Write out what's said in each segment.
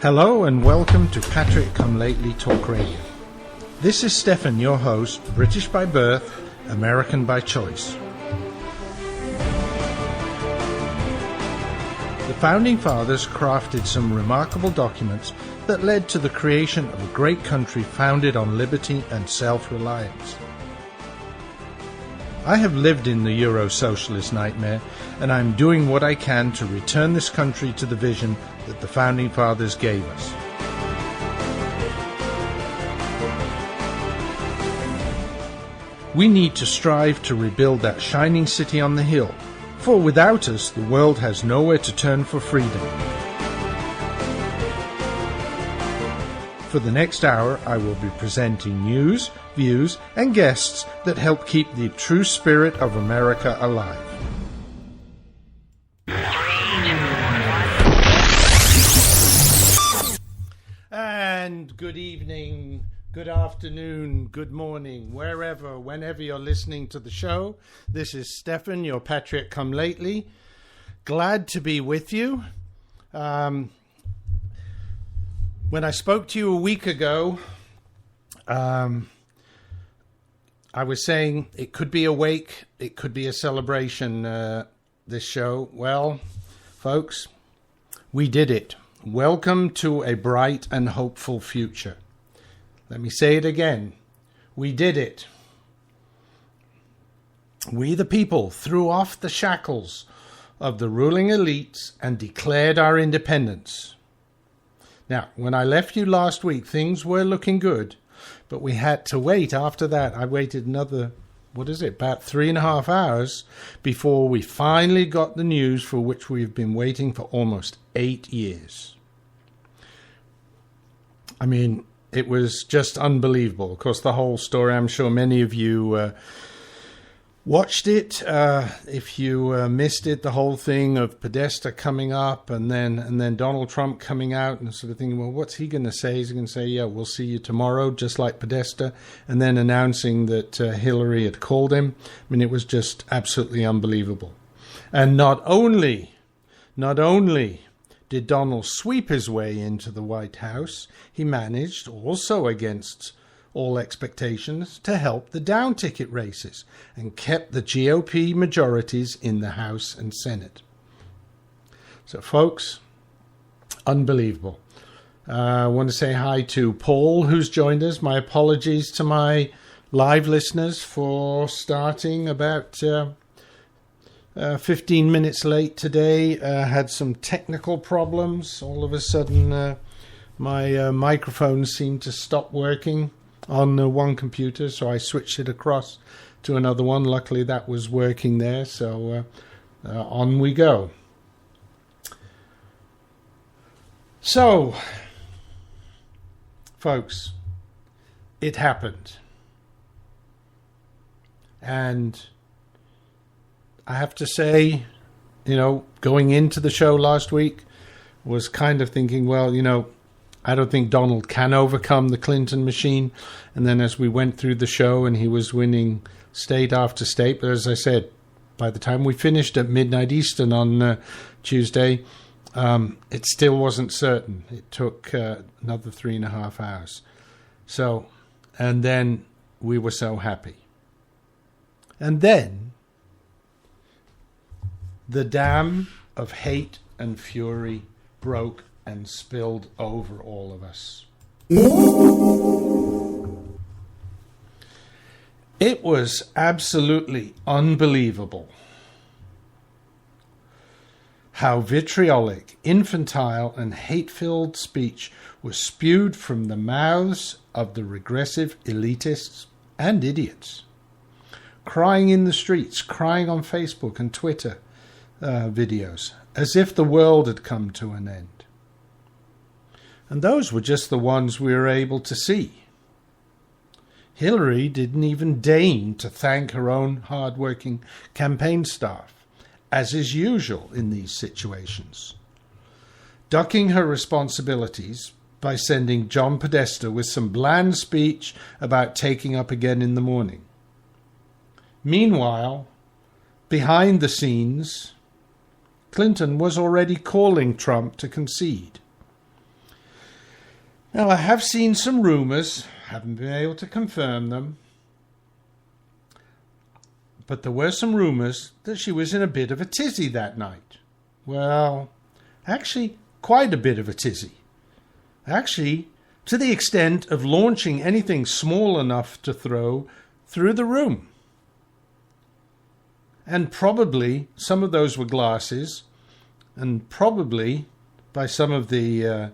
Hello and welcome to Patrick Come Lately Talk Radio. This is Stefan, your host, British by birth, American by choice. The Founding Fathers crafted some remarkable documents that led to the creation of a great country founded on liberty and self-reliance. I have lived in the Euro-socialist nightmare, and I'm doing what I can to return this country to the vision that the Founding Fathers gave us. We need to strive to rebuild that shining city on the hill, for without us, the world has nowhere to turn for freedom. For the next hour, I will be presenting news, views, and guests that help keep the true spirit of America alive. And good evening, good afternoon, good morning, wherever, whenever you're listening to the show. This is Stefan, your Patriot Come Lately. Glad to be with you. When I spoke to you a week ago, I was saying it could be a wake, it could be a celebration, this show. Well, folks, we did it. Welcome to a bright and hopeful future. Let me say it again. We did it. We the people threw off the shackles of the ruling elites and declared our independence. Now, when I left you last week, things were looking good, but we had to wait after that. I waited another, about 3.5 hours before we finally got the news for which we've been waiting for almost 8 years. I mean, it was just unbelievable. Of course, the whole story, I'm sure many of you watched it. If you missed it, the whole thing of Podesta coming up and then Donald Trump coming out and sort of thinking, well, what's he going to say? He's going to say, yeah, we'll see you tomorrow, just like Podesta, and then announcing that Hillary had called him. I mean, it was just absolutely unbelievable. And not only did Donald sweep his way into the White House, he managed, also against all expectations, to help the down-ticket races and kept the GOP majorities in the House and Senate. So, folks, unbelievable. I want to say hi to Paul, who's joined us. My apologies to my live listeners for starting about 15 minutes late today. Had some technical problems. All of a sudden, my microphone seemed to stop working on one computer, so I switched it across to another one. Luckily, that was working there, so on we go. So, folks, it happened. And I have to say, going into the show last week, was kind of thinking, well, I don't think Donald can overcome the Clinton machine. And then as we went through the show and he was winning state after state, but as I said, by the time we finished at midnight Eastern on Tuesday, it still wasn't certain. It took another 3.5 hours. So, and then we were so happy. And then the dam of hate and fury broke and spilled over all of us. It was absolutely unbelievable how vitriolic, infantile, and hate-filled speech was spewed from the mouths of the regressive elitists and idiots, crying in the streets, crying on Facebook and Twitter videos, as if the world had come to an end. And those were just the ones we were able to see. Hillary didn't even deign to thank her own hard-working campaign staff, as is usual in these situations, ducking her responsibilities by sending John Podesta with some bland speech about taking up again in the morning. Meanwhile, behind the scenes, Clinton was already calling Trump to concede. Now, I have seen some rumours, haven't been able to confirm them, but there were some rumours that she was in a bit of a tizzy that night. Well, actually, quite a bit of a tizzy. Actually, to the extent of launching anything small enough to throw through the room. And probably some of those were glasses, and probably by some of the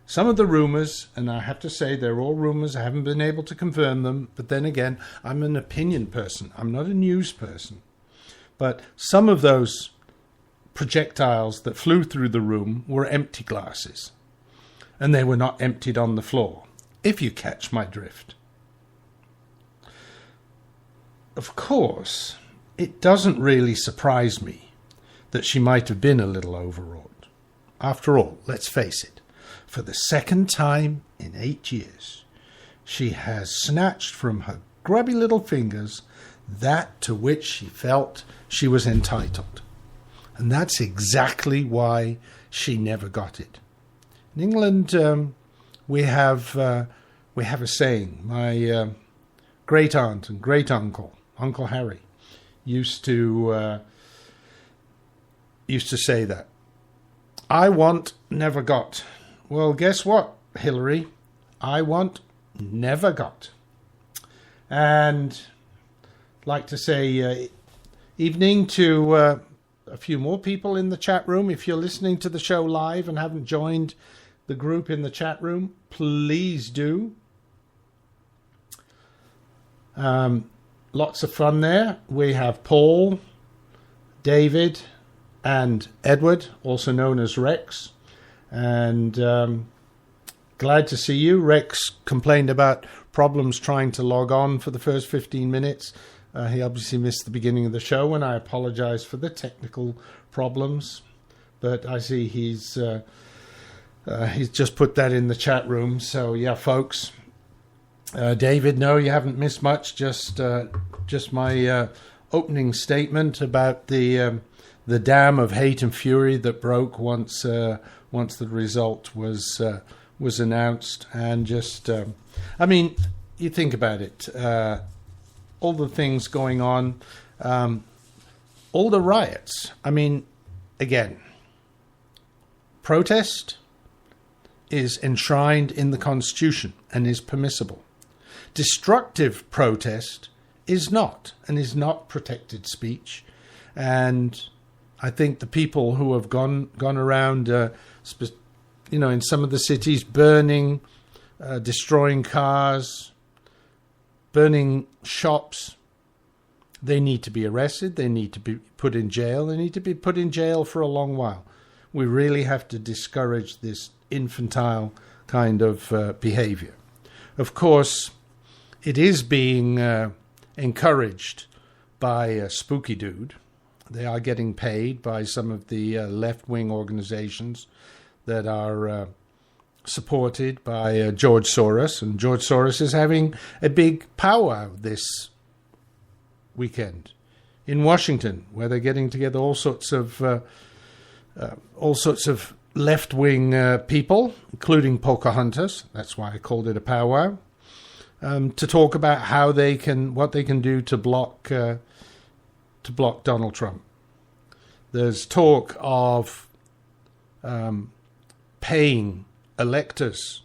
rumours, and I have to say they're all rumours, I haven't been able to confirm them, but then again, I'm an opinion person, I'm not a news person. But some of those projectiles that flew through the room were empty glasses, and they were not emptied on the floor, if you catch my drift. Of course, it doesn't really surprise me that she might have been a little overwrought. After all, let's face it, for the second time in 8 years, she has snatched from her grubby little fingers that to which she felt she was entitled. And that's exactly why she never got it. In England, we have a saying. My great aunt and great uncle, Uncle Harry, used to say that. I want, never got. Well, guess what, Hillary? I want, never got. And I'd like to say evening to a few more people in the chat room. If you're listening to the show live and haven't joined the group in the chat room, please do. Lots of fun there. We have Paul, David, and Edward, also known as Rex. And glad to see you. Rex complained about problems trying to log on for the first 15 minutes. He obviously missed the beginning of the show, and I apologize for the technical problems. But I see he's just put that in the chat room. So yeah, folks. David, no, you haven't missed much. Just my opening statement about the dam of hate and fury that broke once the result was announced. And just, I mean, you think about it. All the things going on, all the riots. I mean, again, protest is enshrined in the Constitution and is permissible. Destructive protest is not, and is not protected speech. And I think the people who have gone around, in some of the cities, burning, destroying cars, burning shops, they need to be arrested. They need to be put in jail. They need to be put in jail for a long while. We really have to discourage this infantile kind of behavior. Of course, it is being encouraged by a Spooky Dude. They are getting paid by some of the left-wing organizations that are supported by George Soros. And George Soros is having a big powwow this weekend in Washington, where they're getting together all sorts of left-wing people, including Pocahontas. That's why I called it a powwow. To talk about what they can do to block Donald Trump. There's talk of paying electors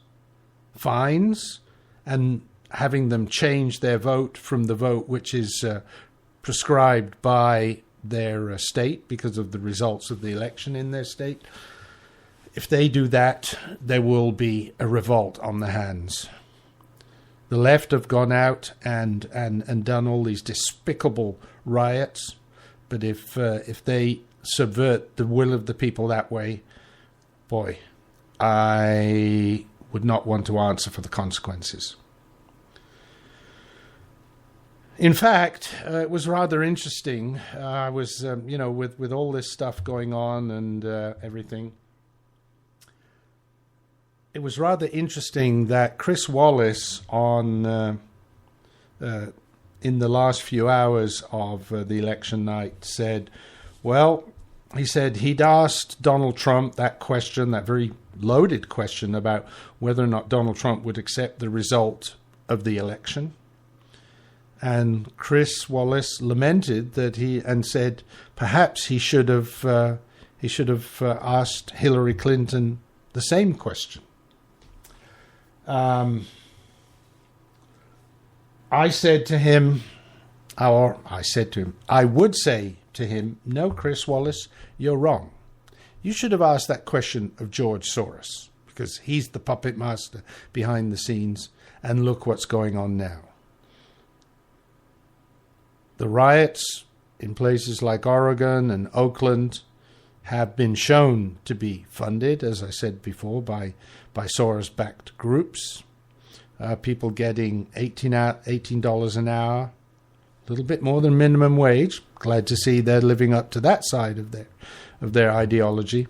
fines and having them change their vote from the vote which is prescribed by their state because of the results of the election in their state. If they do that, there will be a revolt on the hands. The left have gone out and done all these despicable riots, but if they subvert the will of the people that way, boy, I would not want to answer for the consequences. In fact, it was rather interesting. I was, with all this stuff going on and everything. It was rather interesting that Chris Wallace in the last few hours of the election night said, well, he said he'd asked Donald Trump that question, that very loaded question about whether or not Donald Trump would accept the result of the election. And Chris Wallace lamented that and said perhaps he should have asked Hillary Clinton the same question. I said to him, I would say to him, no, Chris Wallace, you're wrong. You should have asked that question of George Soros, because he's the puppet master behind the scenes, and look what's going on now. The riots in places like Oregon and Oakland have been shown to be funded, as I said before, by Soros-backed groups. People getting $18 an hour, a little bit more than minimum wage. Glad to see they're living up to that side of their ideology.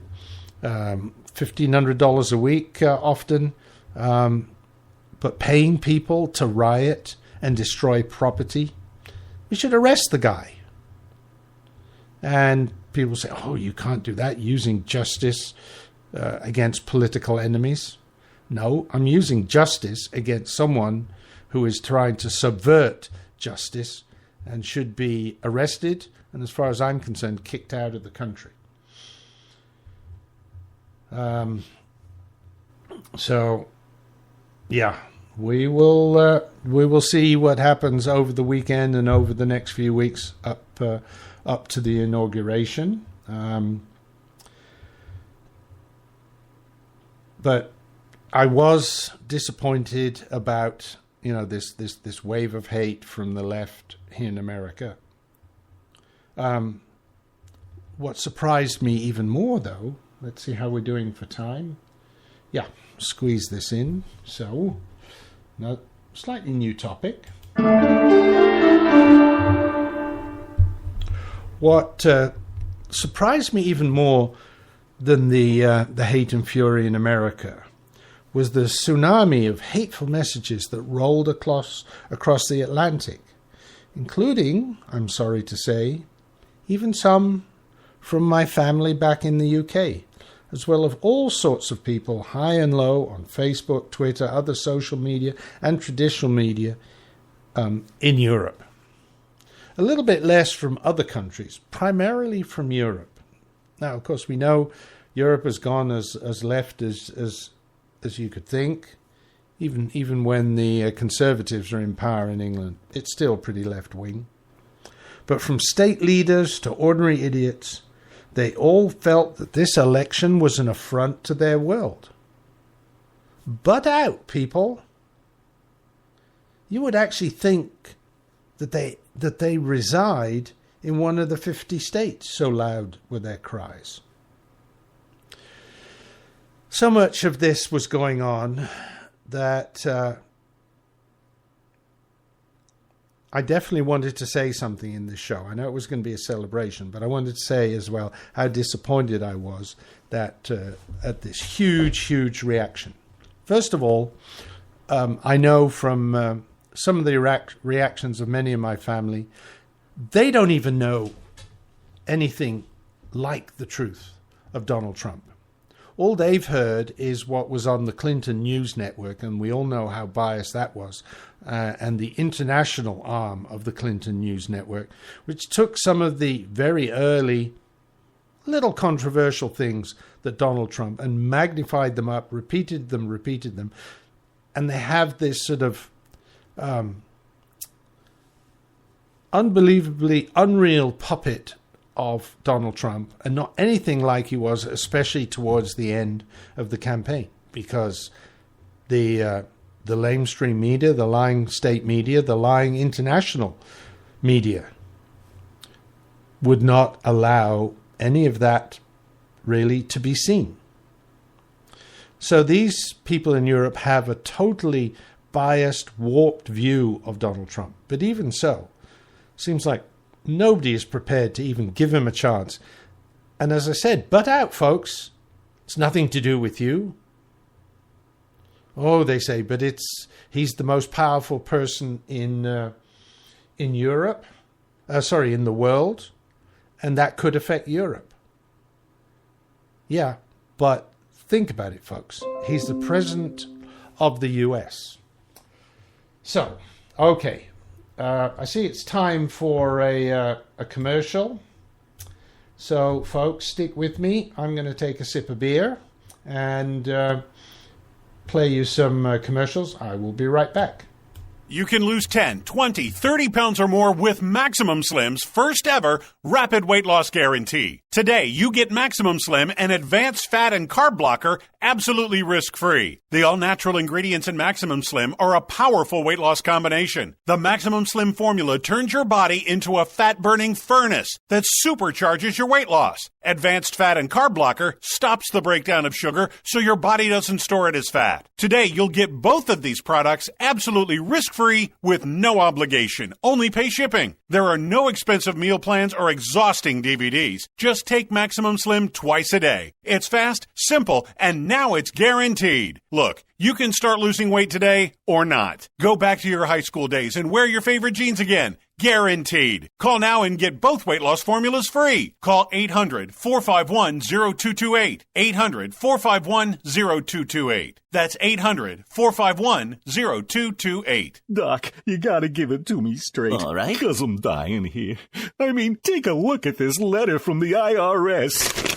$1,500 a week often, but paying people to riot and destroy property. We should arrest the guy. And people say, oh, you can't do that using justice against political enemies. No, I'm using justice against someone who is trying to subvert justice and should be arrested and, as far as I'm concerned, kicked out of the country. So, yeah, we will see what happens over the weekend and over the next few weeks up to the inauguration. But I was disappointed about, this wave of hate from the left here in America. What surprised me even more, though, let's see how we're doing for time. Yeah, squeeze this in. So, now, slightly new topic. What surprised me even more than the hate and fury in America was the tsunami of hateful messages that rolled across the Atlantic, including, I'm sorry to say, even some from my family back in the UK, as well as all sorts of people, high and low, on Facebook, Twitter, other social media, and traditional media in Europe. A little bit less from other countries, primarily from Europe. Now, of course, we know Europe has gone as left as you could think. Even when the Conservatives are in power in England, it's still pretty left-wing. But from state leaders to ordinary idiots, they all felt that this election was an affront to their world. Butt out, people. You would actually think that they reside in one of the 50 states, so loud were their cries. So much of this was going on that I definitely wanted to say something in this show. I know it was going to be a celebration, but I wanted to say as well how disappointed I was that at this huge reaction. First of all, I know from some of the reactions of many of my family, they don't even know anything like the truth of Donald Trump. All they've heard is what was on the Clinton News Network, and we all know how biased that was, and the international arm of the Clinton News Network, which took some of the very early, little controversial things that Donald Trump and magnified them up, repeated them, and they have this sort of unbelievably unreal puppet of Donald Trump, and not anything like he was, especially towards the end of the campaign, because the lamestream media, the lying state media, the lying international media would not allow any of that really to be seen. So these people in Europe have a totally biased, warped view of Donald Trump. But even so, seems like nobody is prepared to even give him a chance. And as I said, butt out, folks. It's nothing to do with you. Oh, they say, but he's the most powerful person in Europe. In the world. And that could affect Europe. Yeah, but Think about it, folks. He's the president of the US. So, okay. I see it's time for a commercial. So, folks, stick with me. I'm going to take a sip of beer and play you some commercials. I will be right back. You can lose 10, 20, 30 pounds or more with Maximum Slim's first ever rapid weight loss guarantee. Today, you get Maximum Slim, an advanced fat and carb blocker, absolutely risk-free. The all-natural ingredients in Maximum Slim are a powerful weight loss combination. The Maximum Slim formula turns your body into a fat-burning furnace that supercharges your weight loss. Advanced fat and carb blocker stops the breakdown of sugar so your body doesn't store it as fat. Today, you'll get both of these products absolutely risk-free with no obligation. Only pay shipping. There are no expensive meal plans or exhausting DVDs. Just take Maximum Slim twice a day. It's fast, simple, and now it's guaranteed. Look, you can start losing weight today or not. Go back to your high school days and wear your favorite jeans again. Guaranteed. Call now and get both weight loss formulas free. Call 800-451-0228. 800-451-0228. That's 800-451-0228. Doc, you gotta give it to me straight. All right. 'Cause I'm dying here. I mean, take a look at this letter from the IRS.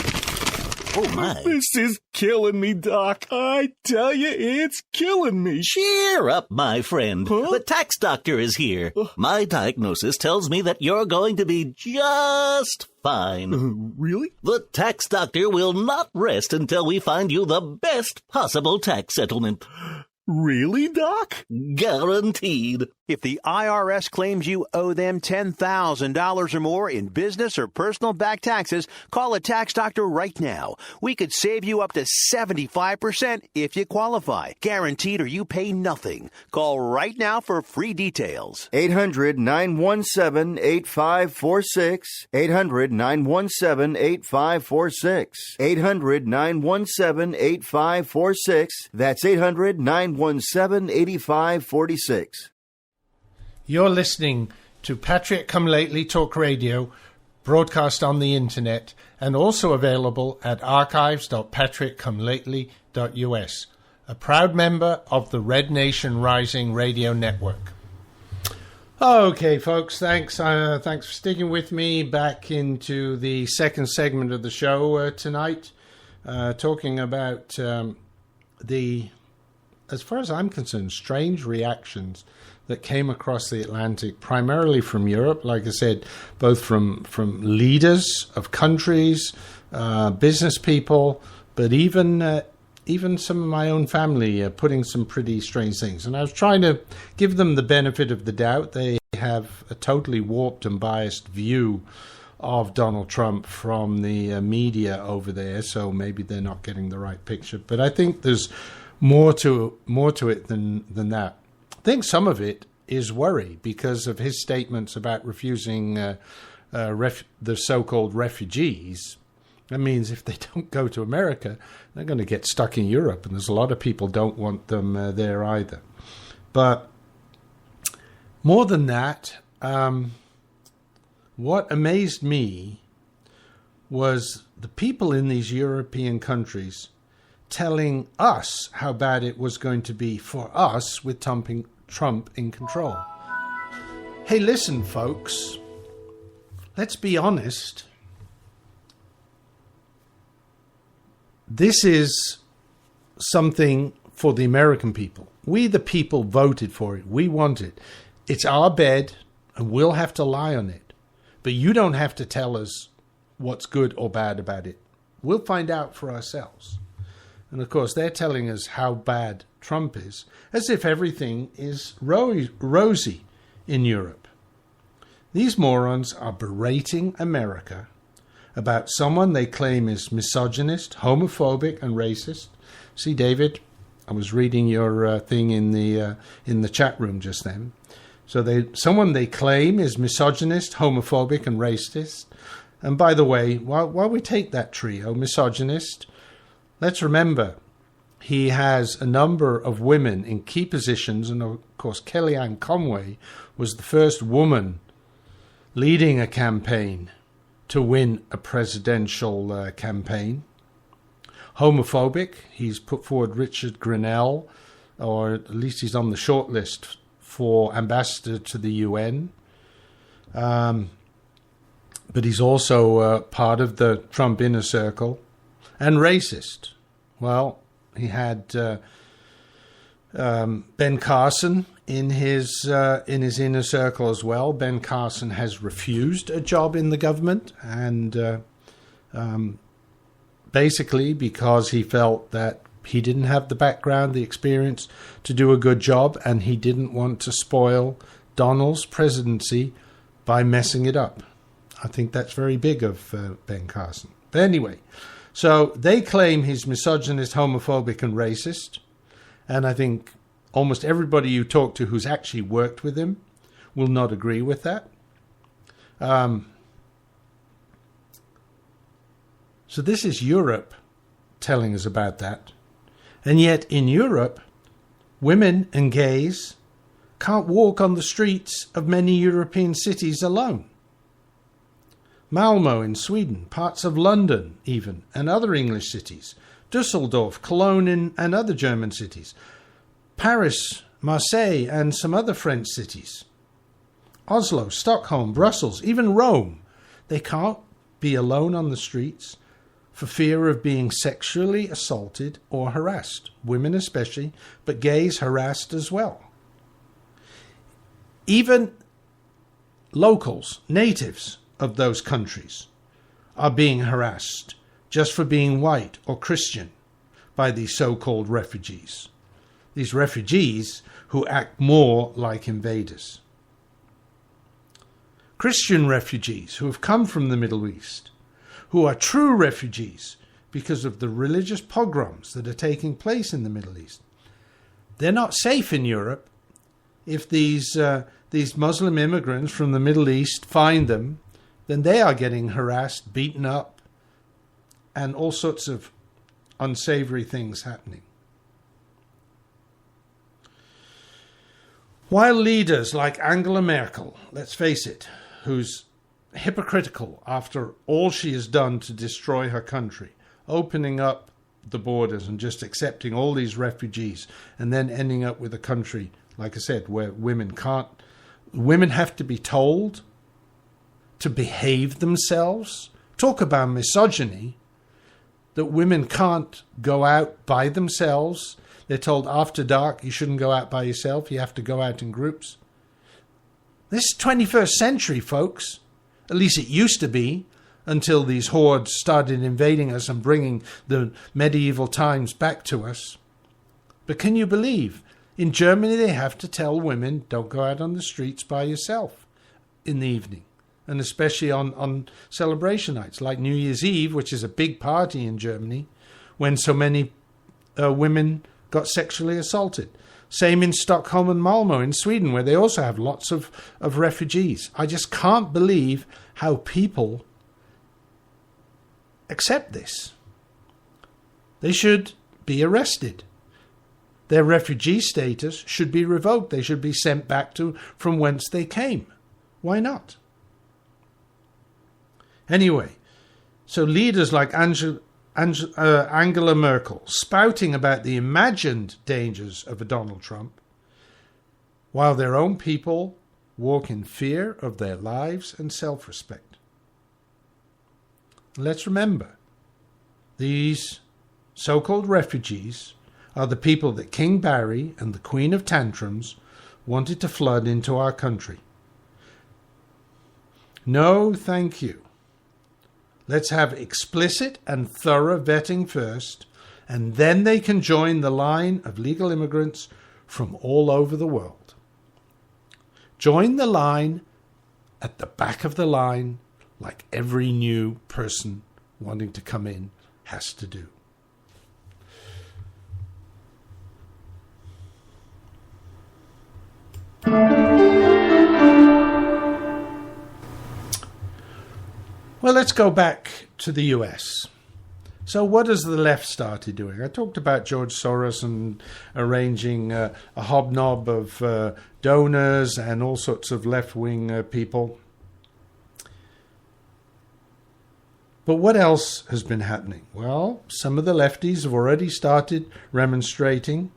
Oh, my. This is killing me, Doc. I tell you, it's killing me. Cheer up, my friend. Huh? The tax doctor is here. My diagnosis tells me that you're going to be just fine. Really? The tax doctor will not rest until we find you the best possible tax settlement. Really, Doc? Guaranteed. If the IRS claims you owe them $10,000 or more in business or personal back taxes, call a tax doctor right now. We could save you up to 75% if you qualify. Guaranteed or you pay nothing. Call right now for free details. 800-917-8546. 800-917-8546. 800-917-8546. That's 800-917-8546. You're listening to Patriot Come Lately Talk Radio, broadcast on the internet, and also available at archives.patriotcomelately.us, a proud member of the Red Nation Rising Radio Network. Okay, folks, thanks for sticking with me back into the second segment of the show tonight, talking about the, as far as I'm concerned, strange reactions that came across the Atlantic, primarily from Europe, like I said, both from leaders of countries, business people, but even some of my own family putting some pretty strange things. And I was trying to give them the benefit of the doubt. They have a totally warped and biased view of Donald Trump from the media over there, so maybe they're not getting the right picture. But I think there's more to it than that. I think some of it is worry because of his statements about refusing the so-called refugees. That means if they don't go to America, they're going to get stuck in Europe, and there's a lot of people don't want them there either. But more than that, what amazed me was the people in these European countries telling us how bad it was going to be for us with Trump in control. Hey, listen, folks. Let's be honest. This is something for the American people. We, the people, voted for it. We want it. It's our bed, and we'll have to lie on it. But you don't have to tell us what's good or bad about it. We'll find out for ourselves. And of course, they're telling us how bad Trump is, as if everything is rosy in Europe. These morons are berating America about someone they claim is misogynist, homophobic, and racist. See, David, I was reading your thing in the chat room just then. So someone they claim is misogynist, homophobic, and racist. And by the way, while we take that trio, misogynist, let's remember he has a number of women in key positions, and of course Kellyanne Conway was the first woman leading a campaign to win a presidential campaign. homophobic. He's put forward Richard Grenell, or at least he's on the short list for ambassador to the UN. But he's also part of the Trump inner circle and racist. Well, he had Ben Carson in his inner circle as well. Ben Carson has refused a job in the government, and basically because he felt that he didn't have the background, the experience to do a good job, and he didn't want to spoil Donald's presidency by messing it up. I think that's very big of Ben Carson. But anyway, so they claim he's misogynist, homophobic, and racist, and I think almost everybody you talk to who's actually worked with him will not agree with that. So this is Europe telling us about that. And yet in Europe, women and gays can't walk on the streets of many European cities alone. Malmö in Sweden, parts of London even, and other English cities, Dusseldorf, Cologne and other German cities, Paris, Marseille and some other French cities, Oslo, Stockholm, Brussels, even Rome. They can't be alone on the streets for fear of being sexually assaulted or harassed, women especially, but gays harassed as well. Even locals, natives of those countries, are being harassed just for being white or Christian by these so-called refugees. These refugees who act more like invaders. Christian refugees who have come from the Middle East, who are true refugees because of the religious pogroms that are taking place in the Middle East. They're not safe in Europe. If these Muslim immigrants from the Middle East find them, then they are getting harassed, beaten up, and all sorts of unsavory things happening. While leaders like Angela Merkel, let's face it, who's hypocritical after all she has done to destroy her country, opening up the borders and just accepting all these refugees, and then ending up with a country, like I said, where women have to be told to behave themselves. Talk about misogyny, that women can't go out by themselves. They're told after dark you shouldn't go out by yourself, you have to go out in groups. This is 21st century, folks. At least it used to be, until these hordes started invading us and bringing the medieval times back to us. But can you believe? In Germany, they have to tell women, don't go out on the streets by yourself in the evening. And especially on celebration nights, like New Year's Eve, which is a big party in Germany, when so many women got sexually assaulted. Same in Stockholm and Malmö in Sweden, where they also have lots of refugees. I just can't believe how people accept this. They should be arrested. Their refugee status should be revoked. They should be sent back to from whence they came. Why not? Anyway, so leaders like Angela Merkel spouting about the imagined dangers of a Donald Trump, while their own people walk in fear of their lives and self-respect. Let's remember, these so-called refugees are the people that King Barry and the Queen of Tantrums wanted to flood into our country. No, thank you. Let's have explicit and thorough vetting first, and then they can join the line of legal immigrants from all over the world. Join the line at the back of the line, like every new person wanting to come in has to do. Well, let's go back to the US. So what has the left started doing? I talked about George Soros and arranging a hobnob of donors and all sorts of left-wing people. But what else has been happening? Well, some of the lefties have already started remonstrating.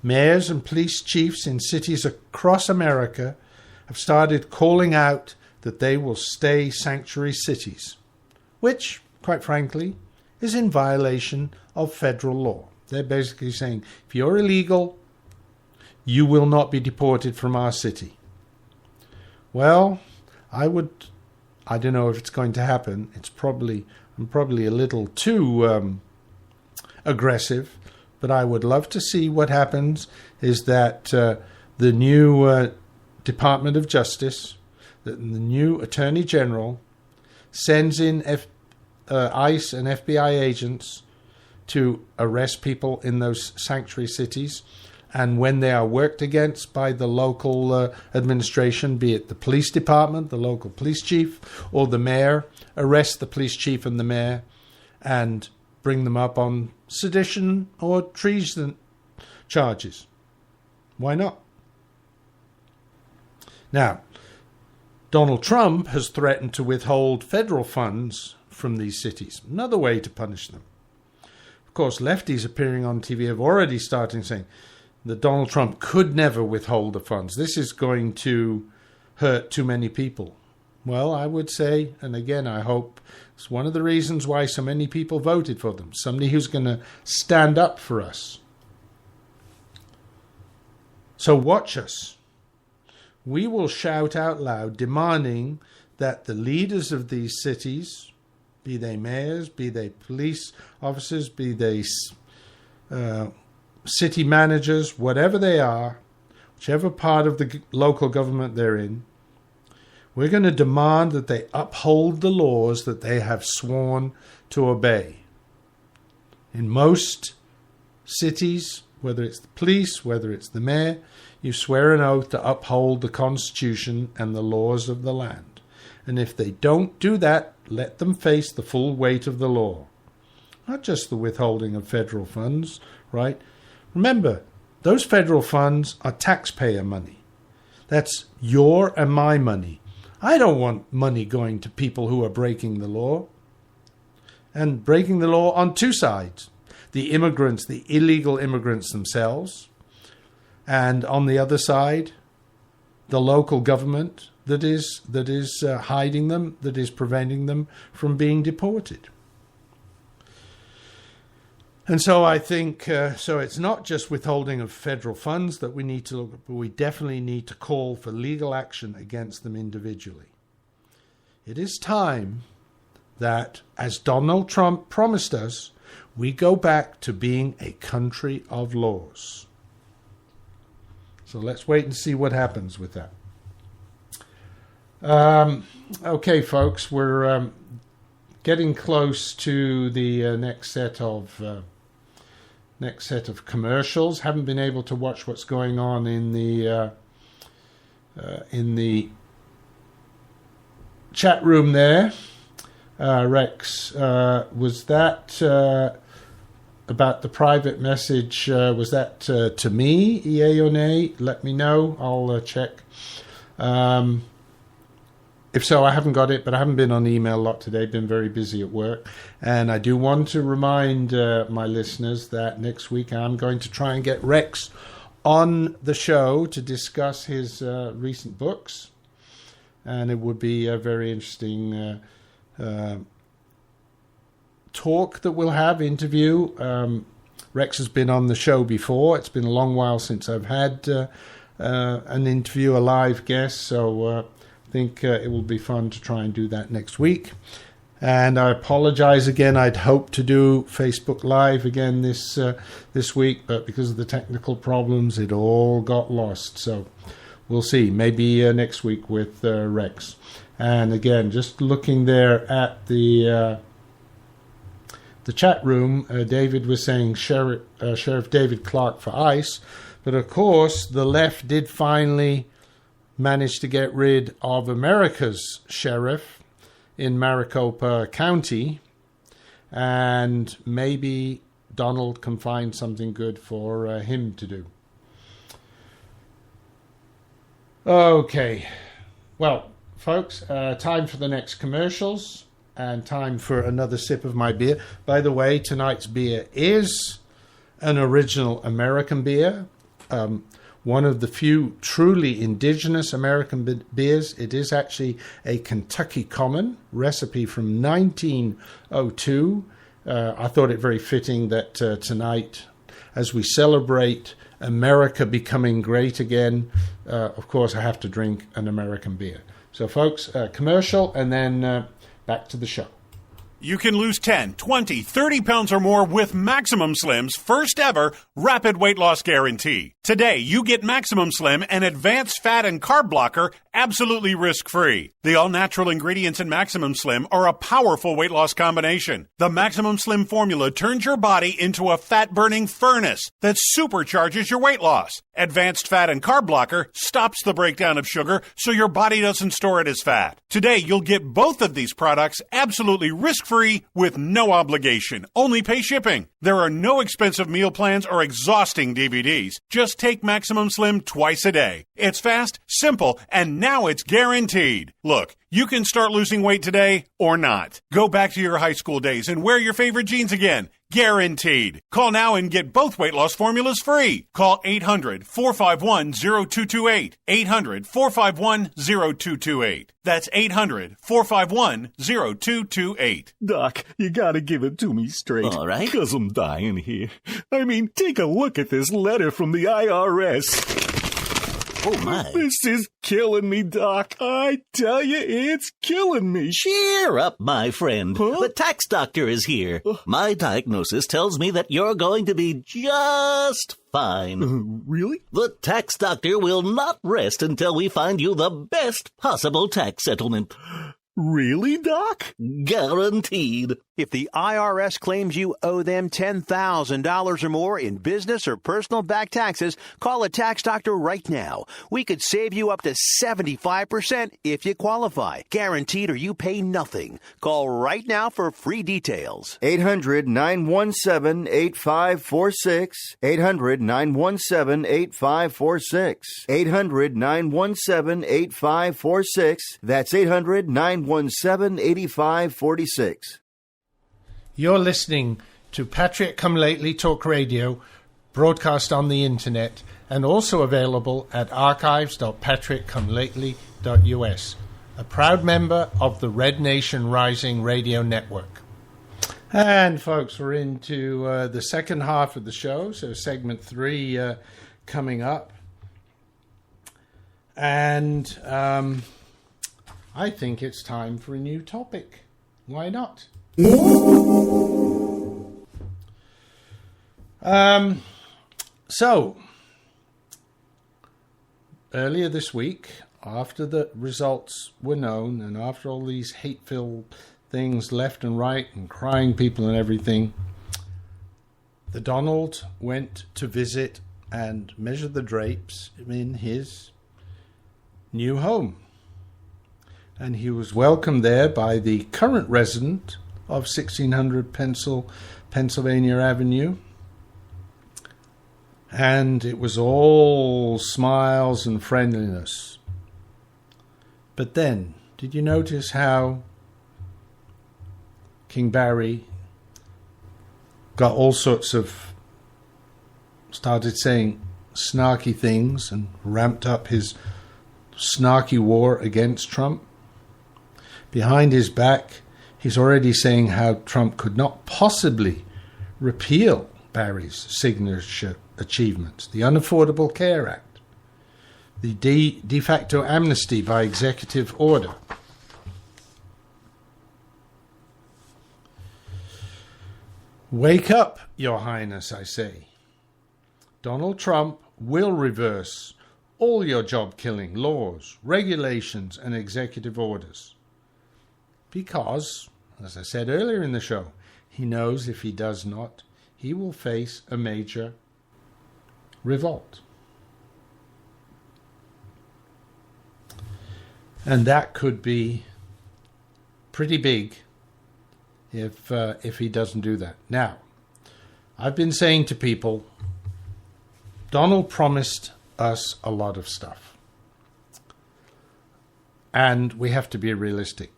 Mayors and police chiefs in cities across America have started calling out that they will stay sanctuary cities, which, quite frankly, is in violation of federal law. They're basically saying, if you're illegal, you will not be deported from our city. Well, I don't know if it's going to happen. I'm probably a little too aggressive, but I would love to see what happens is that the new Department of Justice, the new Attorney General, sends in ICE and FBI agents to arrest people in those sanctuary cities. And when they are worked against by the local administration, be it the police department, the local police chief, or the mayor, arrest the police chief and the mayor and bring them up on sedition or treason charges. Why not? Now, Donald Trump has threatened to withhold federal funds from these cities. Another way to punish them. Of course, lefties appearing on TV have already started saying that Donald Trump could never withhold the funds. This is going to hurt too many people. Well, I would say, and again, I hope it's one of the reasons why so many people voted for them. Somebody who's going to stand up for us. So watch us. We will shout out loud demanding that the leaders of these cities, be they mayors, be they police officers, be they city managers, whatever they are, whichever part of the local government they're in, we're going to demand that they uphold the laws that they have sworn to obey. In most cities, whether it's the police, whether it's the mayor, you swear an oath to uphold the Constitution and the laws of the land. And if they don't do that, let them face the full weight of the law. Not just the withholding of federal funds, right? Remember, those federal funds are taxpayer money. That's your and my money. I don't want money going to people who are breaking the law. And breaking the law on two sides. The immigrants, the illegal immigrants themselves. And on the other side, the local government that is hiding them, that is preventing them from being deported. And so I think, so it's not just withholding of federal funds that we need to look at, but we definitely need to call for legal action against them individually. It is time that, as Donald Trump promised us, we go back to being a country of laws. So let's wait and see what happens with that. Okay, folks, we're getting close to the next set of commercials. Haven't been able to watch what's going on in the chat room there. Rex, was that about the private message? Was that to me, yay or nay? Let me know. I'll check. If so, I haven't got it, but I haven't been on email a lot today. Been very busy at work. And I do want to remind my listeners that next week I'm going to try and get Rex on the show to discuss his recent books. And it would be a very interesting talk that we'll have, interview. Rex has been on the show before. It's been a long while since I've had an interview, a live guest, so I think it will be fun to try and do that next week. And I apologize again. I'd hoped to do Facebook Live again this week, but because of the technical problems, it all got lost. So we'll see. Maybe next week with Rex. And again, just looking there at the chat room, David was saying Sheriff David Clarke for ICE. But of course, the left did finally manage to get rid of America's sheriff in Maricopa County. And maybe Donald can find something good for him to do. Okay. Well, folks, time for the next commercials. and time for another sip of my beer. By the way, tonight's beer is an original American beer, one of the few truly indigenous American beers. It is actually a Kentucky Common recipe from 1902. I thought it very fitting that tonight, as we celebrate America becoming great again, of course, I have to drink an American beer. So, folks, commercial, and then back to the show. You can lose 10, 20, 30 pounds or more with Maximum Slim's first ever rapid weight loss guarantee. Today, you get Maximum Slim, an advanced fat and carb blocker, absolutely risk-free. The all-natural ingredients in Maximum Slim are a powerful weight loss combination. The Maximum Slim formula turns your body into a fat-burning furnace that supercharges your weight loss. Advanced fat and carb blocker stops the breakdown of sugar so your body doesn't store it as fat. Today, you'll get both of these products absolutely risk-free with no obligation. Only pay shipping. There are no expensive meal plans or exhausting DVDs. Just take Maximum Slim twice a day. It's fast, simple, and now it's guaranteed. Look, you can start losing weight today or not. Go back to your high school days and wear your favorite jeans again. Guaranteed. Call now and get both weight loss formulas free. Call 800-451-0228. 800-451-0228. That's 800-451-0228. Doc, you gotta give it to me straight. All right. 'Cause I'm dying here. I mean, take a look at this letter from the IRS. Oh, my. This is killing me, Doc. I tell you, it's killing me. Cheer up, my friend. Huh? The tax doctor is here. My diagnosis tells me that you're going to be just fine. Really? The tax doctor will not rest until we find you the best possible tax settlement. Really, Doc? Guaranteed. If the IRS claims you owe them $10,000 or more in business or personal back taxes, call a tax doctor right now. We could save you up to 75% if you qualify. Guaranteed or you pay nothing. Call right now for free details. 800-917-8546. 800-917-8546. 800-917-8546. That's 800-917-8546. You're listening to Patriot Come Lately Talk Radio, broadcast on the internet, and also available at archives.patriotcomelately.us, a proud member of the Red Nation Rising Radio Network. And, folks, we're into the second half of the show, so segment 3 coming up. And I think it's time for a new topic. Why not? So, earlier this week, after the results were known and after all these hate-filled things left and right and crying people and everything, the Donald went to visit and measure the drapes in his new home. And he was welcomed there by the current resident of 1600 Pennsylvania Avenue. And it was all smiles and friendliness. But then, did you notice how King Barry got all sorts of, started saying snarky things and ramped up his snarky war against Trump? Behind his back, he's already saying how Trump could not possibly repeal Barry's signature achievements, the Unaffordable Care Act, the de facto amnesty by executive order. Wake up, Your Highness, I say. Donald Trump will reverse all your job-killing laws, regulations, and executive orders. Because, as I said earlier in the show, he knows if he does not, he will face a major revolt. And that could be pretty big if he doesn't do that. Now, I've been saying to people, Donald promised us a lot of stuff. And we have to be realistic.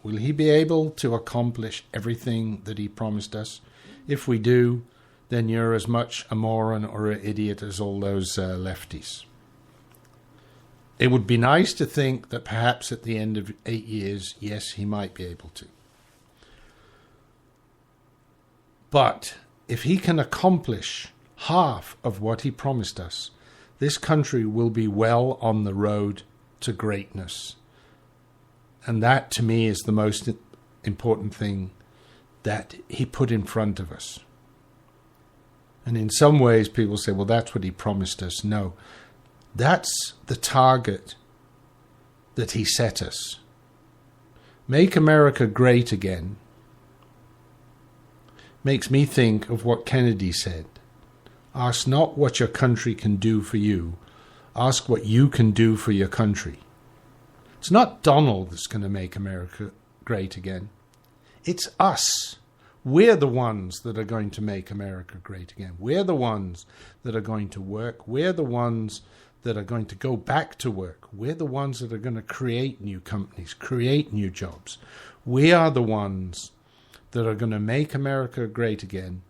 Will he be able to accomplish everything that he promised us? If we do, then you're as much a moron or an idiot as all those lefties. It would be nice to think that perhaps at the end of 8 years, yes, he might be able to. But if he can accomplish half of what he promised us, this country will be well on the road to greatness. And that, to me, is the most important thing that he put in front of us. And in some ways, people say, well, that's what he promised us. No, that's the target that he set us. Make America great again makes me think of what Kennedy said. Ask not what your country can do for you. Ask what you can do for your country. It's not Donald that's going to make America great again. It's us. We're the ones that are going to make America great again. We're the ones that are going to work. We're the ones that are going to go back to work. We're the ones that are going to create new companies, create new jobs. We are the ones that are going to make America great again.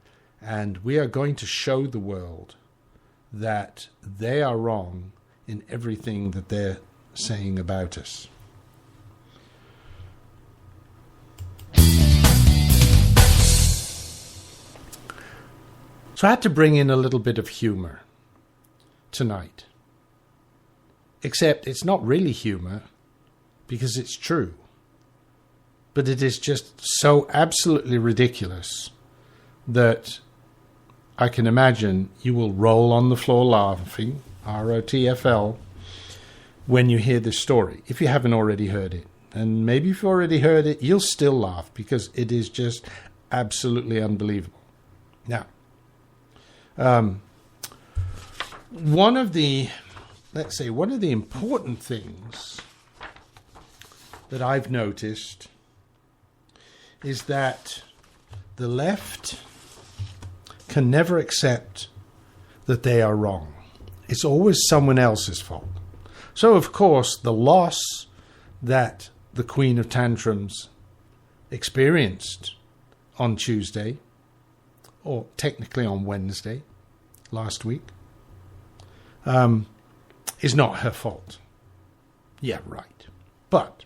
And we are going to show the world that they are wrong in everything that they're saying about us. So I had to bring in a little bit of humor tonight. Except it's not really humor because it's true. But it is just so absolutely ridiculous that I can imagine you will roll on the floor laughing, ROTFL, when you hear this story, if you haven't already heard it. And maybe if you've already heard it, you'll still laugh because it is just absolutely unbelievable. Now, one of the important things that I've noticed is that the left can never accept that they are wrong. It's always someone else's fault. So, of course, the loss that the Queen of Tantrums experienced on Tuesday, or technically on Wednesday, last week, is not her fault. Yeah, right. But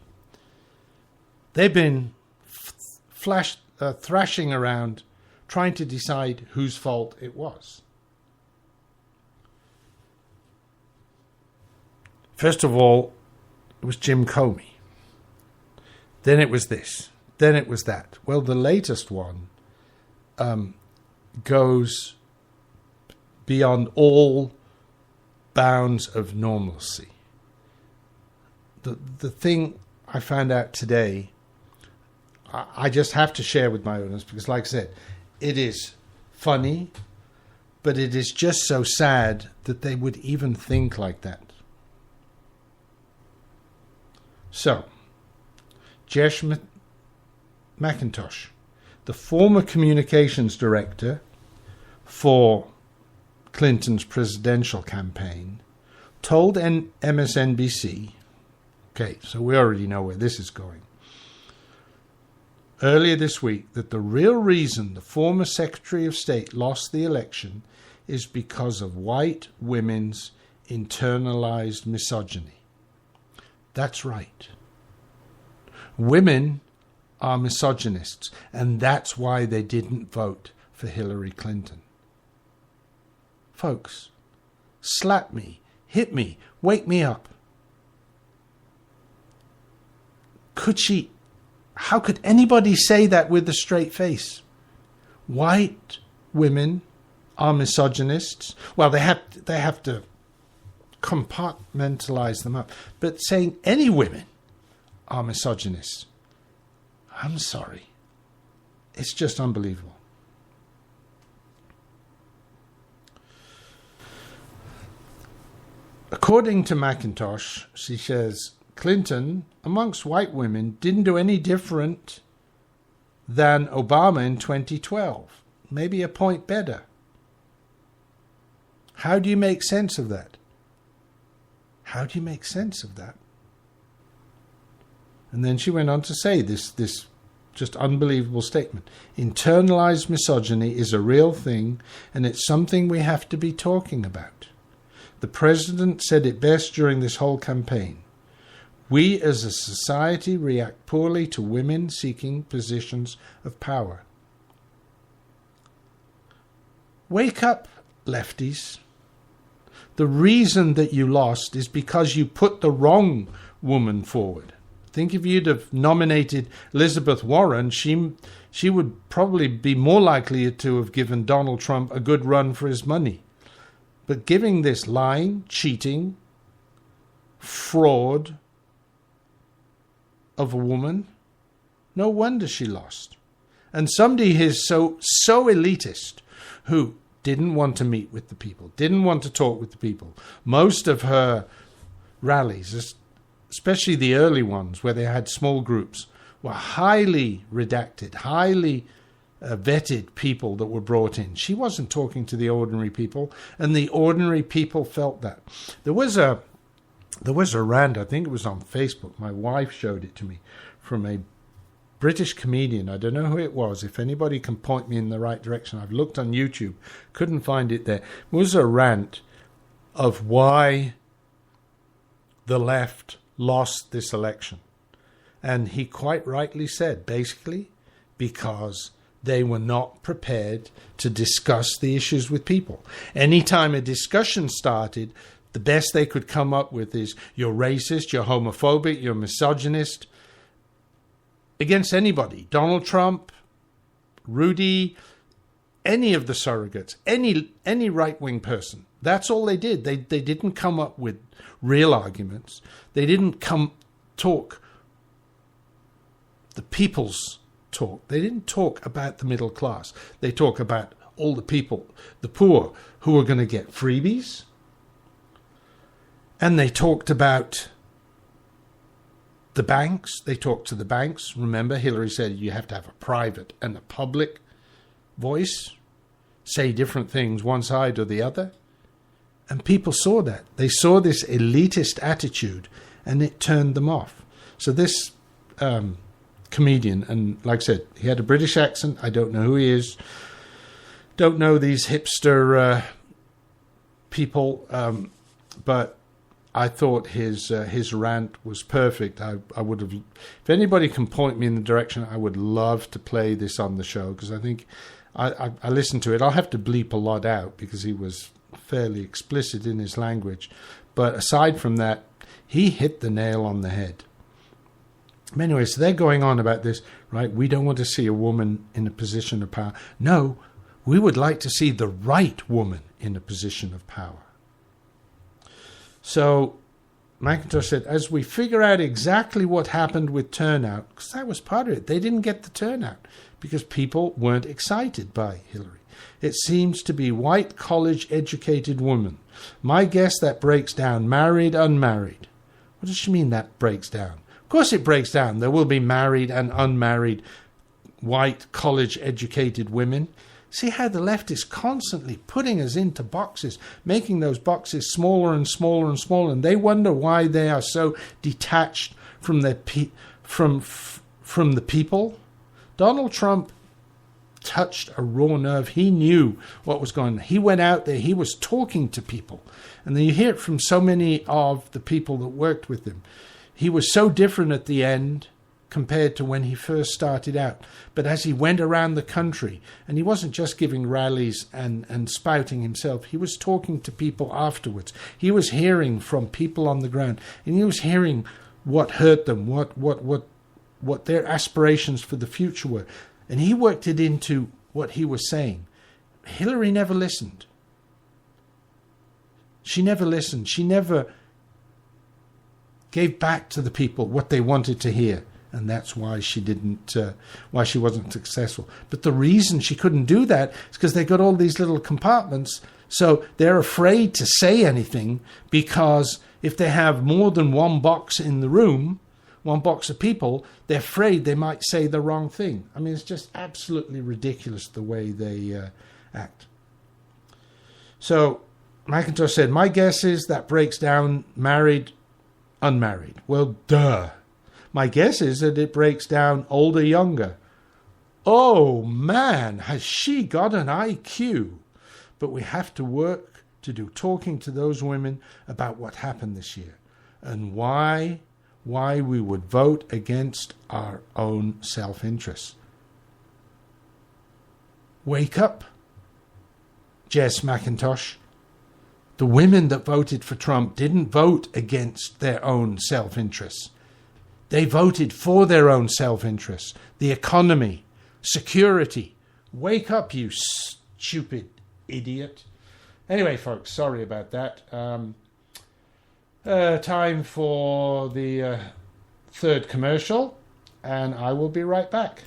they've been thrashing around trying to decide whose fault it was. First of all, it was Jim Comey. Then it was this. Then it was that. Well, the latest one goes beyond all bounds of normalcy. The thing I found out today, I just have to share with my audience because, like I said, it is funny, but it is just so sad that they would even think like that. So, Jesh McIntosh, the former communications director for Clinton's presidential campaign, told MSNBC, okay, so we already know where this is going, earlier this week that the real reason the former Secretary of State lost the election is because of white women's internalized misogyny. That's right. Women are misogynists, and that's why they didn't vote for Hillary Clinton. Folks, slap me, hit me, wake me up. How could anybody say that with a straight face? White women are misogynists. Well, they have to compartmentalize them up. But saying any women are misogynists, I'm sorry. It's just unbelievable. According to McIntosh, she says, Clinton, amongst white women, didn't do any different than Obama in 2012. Maybe a point better. How do you make sense of that? How do you make sense of that? And then she went on to say this just unbelievable statement. Internalized misogyny is a real thing, and it's something we have to be talking about. The president said it best during this whole campaign. We as a society react poorly to women seeking positions of power. Wake up, lefties. The reason that you lost is because you put the wrong woman forward. Think if you'd have nominated Elizabeth Warren, she would probably be more likely to have given Donald Trump a good run for his money. But giving this lying, cheating, fraud of a woman, no wonder she lost. And somebody is so elitist who didn't want to meet with the people, didn't want to talk with the people. Most of her rallies, especially the early ones where they had small groups, were highly redacted, highly vetted people that were brought in. She wasn't talking to the ordinary people, and the ordinary people felt that. There was a rant, I think it was on Facebook, my wife showed it to me, from a British comedian. I don't know who it was. If anybody can point me in the right direction. I've looked on YouTube, couldn't find it there. It was a rant of why the left lost this election. And he quite rightly said, basically, because they were not prepared to discuss the issues with people. Anytime a discussion started, the best they could come up with is, you're racist, you're homophobic, you're misogynist, against anybody. Donald Trump, Rudy, any of the surrogates, any right-wing person. That's all they did. They didn't come up with real arguments. They didn't talk the people's talk. They didn't talk about the middle class. They talk about all the people, the poor, who are going to get freebies. And they talked about the banks. They talked to the banks. Remember, Hillary said you have to have a private and a public voice, say different things one side or the other. And people saw that. They saw this elitist attitude, and it turned them off. So this comedian, and like I said, he had a British accent. I don't know who he is. Don't know these hipster people, but I thought his rant was perfect. I would have, if anybody can point me in the direction, I would love to play this on the show, because I think I listened to it. I'll have to bleep a lot out because he was fairly explicit in his language. But aside from that, he hit the nail on the head. Anyway, so they're going on about this, right? We don't want to see a woman in a position of power. No, we would like to see the right woman in a position of power. So McIntosh said, as we figure out exactly what happened with turnout, because that was part of it, they didn't get the turnout because people weren't excited by Hillary. It seems to be white, college-educated women. My guess that breaks down married, unmarried. What does she mean that breaks down? Of course it breaks down. There will be married and unmarried white, college-educated women. See how the left is constantly putting us into boxes, making those boxes smaller and smaller and smaller, and they wonder why they are so detached from their from the people. Donald Trump touched a raw nerve. He knew what was going on. He went out there. He was talking to people, and then you hear it from so many of the people that worked with him. He was so different at the end compared to when he first started out. But as he went around the country, and he wasn't just giving rallies and spouting himself, he was talking to people afterwards. He was hearing from people on the ground, and he was hearing what hurt them, what their aspirations for the future were. And he worked it into what he was saying. Hillary never listened. She never listened. She never gave back to the people what they wanted to hear. And that's why she wasn't successful. But the reason she couldn't do that is because they got all these little compartments. So they're afraid to say anything, because if they have more than one box in the room, one box of people, they're afraid they might say the wrong thing. I mean, it's just absolutely ridiculous the way they act. So McIntosh said, my guess is that breaks down married, unmarried. Well, duh. My guess is that it breaks down older, younger. Oh man, has she got an IQ? But we have to work to do talking to those women about what happened this year and why we would vote against our own self-interest. Wake up, Jess McIntosh. The women that voted for Trump didn't vote against their own self-interests. They voted for their own self-interests, the economy, security. Wake up, you stupid idiot. Anyway, folks, sorry about that. Time for the third commercial, and I will be right back.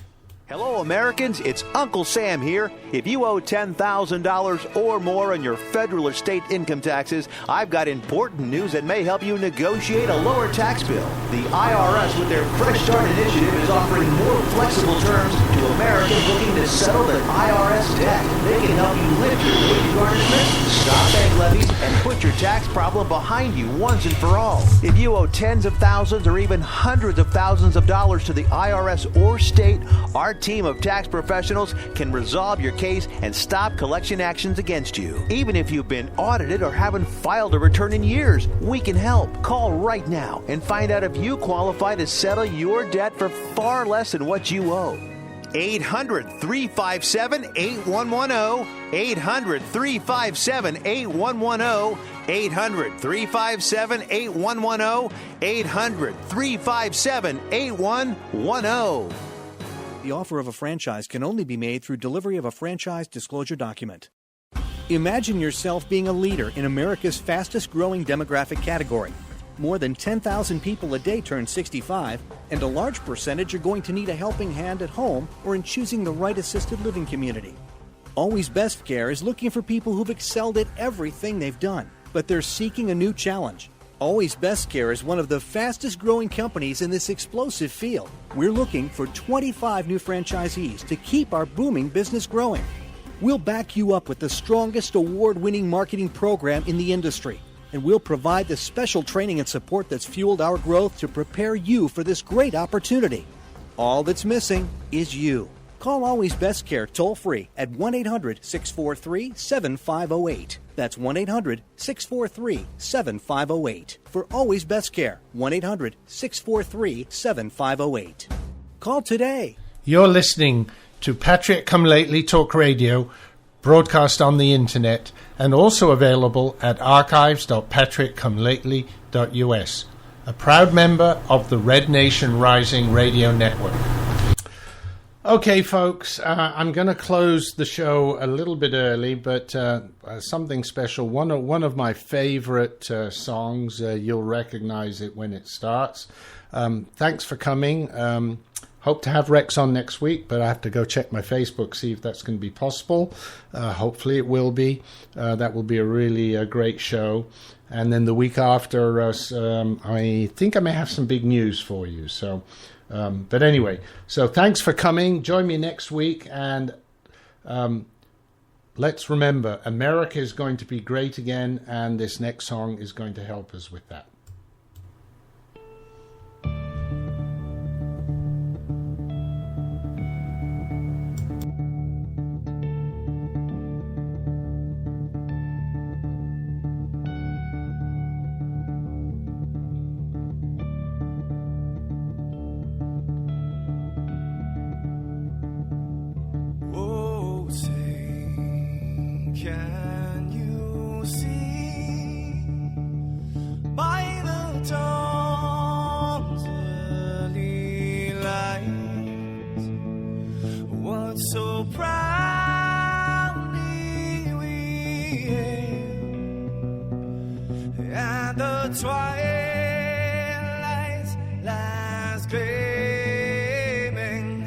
Hello, Americans. It's Uncle Sam here. If you owe $10,000 or more on your federal or state income taxes, I've got important news that may help you negotiate a lower tax bill. The IRS, with their Fresh Start initiative, is offering more flexible terms to Americans looking to settle their IRS debt. They can help you lift your wage garnishments, stop bank levies, and put your tax problem behind you once and for all. If you owe tens of thousands or even hundreds of thousands of dollars to the IRS or state, our team of tax professionals can resolve your case and stop collection actions against you. Even if you've been audited or haven't filed a return in years, we can help. Call right now and find out if you qualify to settle your debt for far less than what you owe. 800-357-8110. 800-357-8110. 800-357-8110. 800-357-8110. The offer of a franchise can only be made through delivery of a franchise disclosure document. Imagine yourself being a leader in America's fastest growing demographic category. More than 10,000 people a day turn 65, and a large percentage are going to need a helping hand at home or in choosing the right assisted living community. Always Best Care is looking for people who've excelled at everything they've done, but they're seeking a new challenge. Always Best Care is one of the fastest growing companies in this explosive field. We're looking for 25 new franchisees to keep our booming business growing. We'll back you up with the strongest award-winning marketing program in the industry, and we'll provide the special training and support that's fueled our growth to prepare you for this great opportunity. All that's missing is you. Call Always Best Care toll-free at 1-800-643-7508. That's 1-800-643-7508. For Always Best Care, 1-800-643-7508. Call today. You're listening to Patrick Come Lately Talk Radio, broadcast on the internet, and also available at archives.patrickcomelately.us, a proud member of the Red Nation Rising Radio Network. Okay, folks, I'm going to close the show a little bit early, but something special. One of my favorite songs. You'll recognize it when it starts. Thanks for coming. Hope to have Rex on next week, but I have to go check my Facebook, see if that's going to be possible. Hopefully it will be. That will be a really great show. And then the week after, I think I may have some big news for you. But anyway, so thanks for coming. Join me next week, and let's remember, America is going to be great again, and this next song is going to help us with that. Can you see by the dawn's early light what so proudly we hailed at the twilight's last gleaming,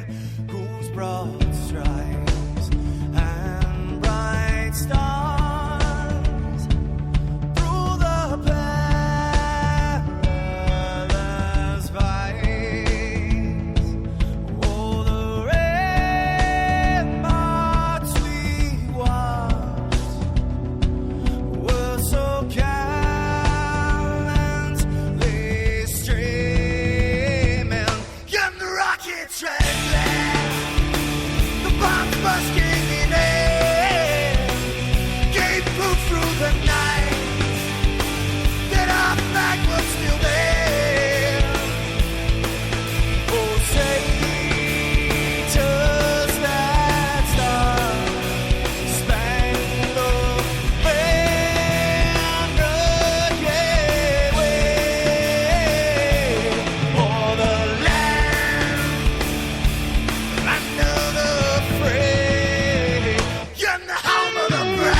whose broad stripes and bright stars through the perilous fights, oh, the red march its red glare. The bombs bursting in air gave proof through the night that our flag was still there. Oh, say does that star-spangled banner yet wave o'er the land under the fray? You're the home of the brave.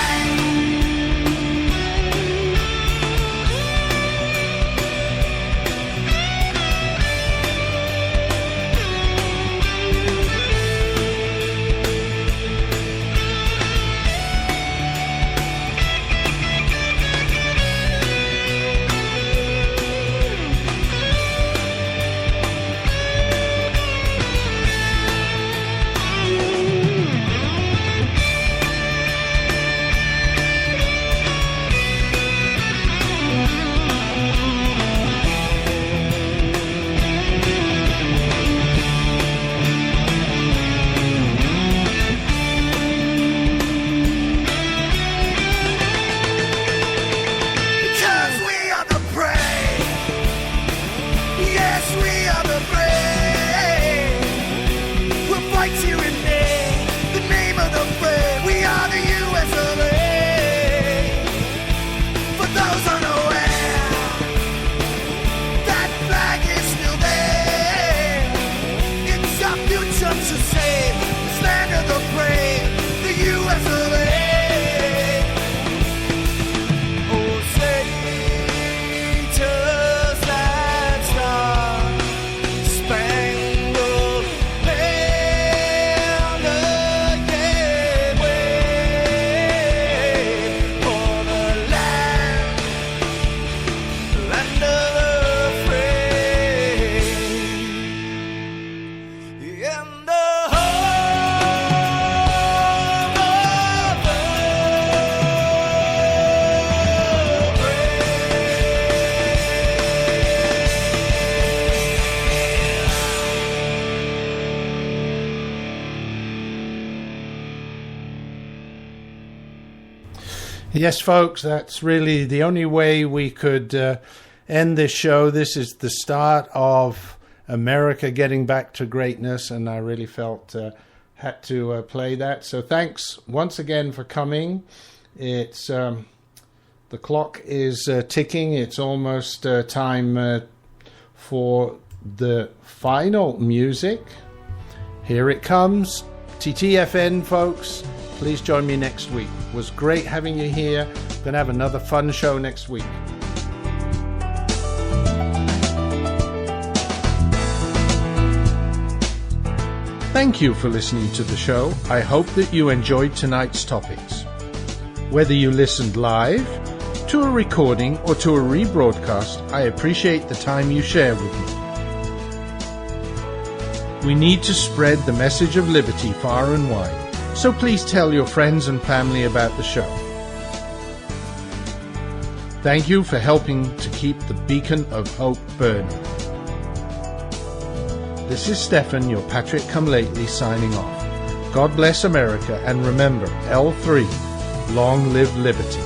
Because we are the brave. Yes, we are the brave. We'll fight to remain the name of the brave. We are the U.S. of A. For those unaware, that flag is still there. It's our future to save. This land of the brave, the U.S. of A. Oh, say does that star-spangled banner yet wave o'er the land under the fray? In the home of the Yes, folks, that's really the only way we could end this show. This is the start of America getting back to greatness, and I really felt had to play that. So thanks once again for coming. It's the clock is ticking. It's almost time for the final music. Here it comes. TTFN, folks. Please join me next week. It was great having you here. Gonna have another fun show next week. Thank you for listening to the show. I hope that you enjoyed tonight's topics. Whether you listened live, to a recording, or to a rebroadcast, I appreciate the time you share with me. We need to spread the message of liberty far and wide. So please tell your friends and family about the show. Thank you for helping to keep the beacon of hope burning. This is Stefan, your Patrick Come Lately, signing off. God bless America, and remember, L3, long live liberty.